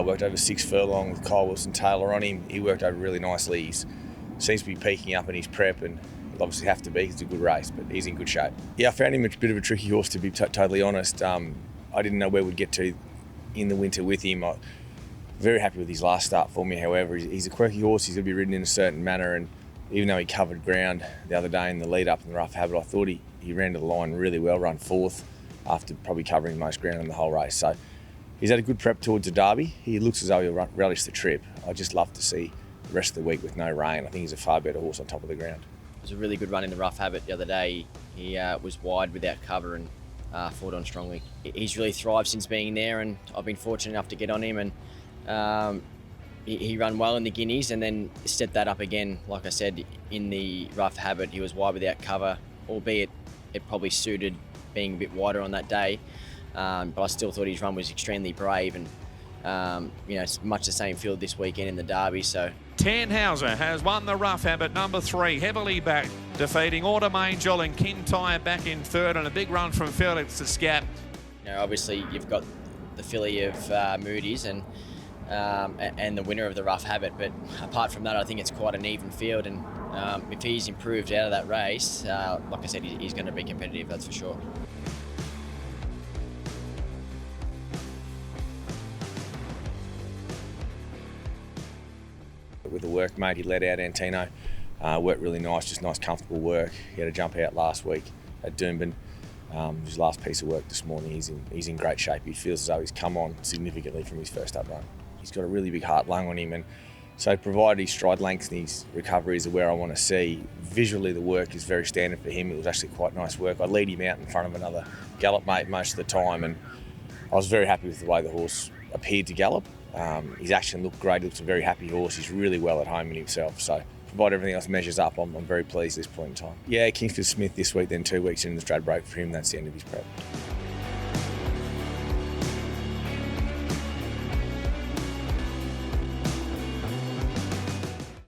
Worked over 6 furlong with Kyle Wilson-Taylor on him. He worked over really nicely. He seems to be peaking up in his prep, and he'll obviously have to be because it's a good race, but he's in good shape. Yeah, I found him a bit of a tricky horse, to be totally honest. I didn't know where we'd get to in the winter with him. I'm very happy with his last start for me, however. He's a quirky horse. He's going to be ridden in a certain manner, and even though he covered ground the other day in the lead up in the Rough Habit, I thought he ran to the line really well, run 4th after probably covering most ground in the whole race. So he's had a good prep towards the Derby. He looks as though he'll relish the trip. I'd just love to see the rest of the week with no rain. I think he's a far better horse on top of the ground. It was a really good run in the Rough Habit the other day. He was wide without cover and fought on strongly. He's really thrived since being there, and I've been fortunate enough to get on him, and he ran well in the Guineas and then stepped that up again. Like I said, in the Rough Habit, he was wide without cover, albeit it probably suited being a bit wider on that day. But I still thought his run was extremely brave, and it's much the same field this weekend in the Derby. So Tannhauser has won the Rough Habit, number 3, heavily backed, defeating Autumn Angel and Kintyre back in 3rd, and a big run from Felix The Scat. Obviously you've got the filly of Moody's and the winner of the Rough Habit, but apart from that, I think it's quite an even field, and if he's improved out of that race, like I said, he's going to be competitive, that's for sure. With the work, mate, he let out Antino. Worked really nice, just nice, comfortable work. He had a jump out last week at Doomben. His last piece of work this morning. He's in great shape. He feels as though he's come on significantly from his first up run. He's got a really big heart lung on him, and so provided his stride length and his recoveries are where I want to see, visually the work is very standard for him. It was actually quite nice work. I lead him out in front of another gallop mate most of the time, and I was very happy with the way the horse appeared to gallop. His action looked great. He looks a very happy horse. He's really well at home in himself. So provided everything else measures up, I'm very pleased at this point in time. Yeah, Kingsford Smith this week, then 2 weeks in the Ladbrokes for him. That's the end of his prep.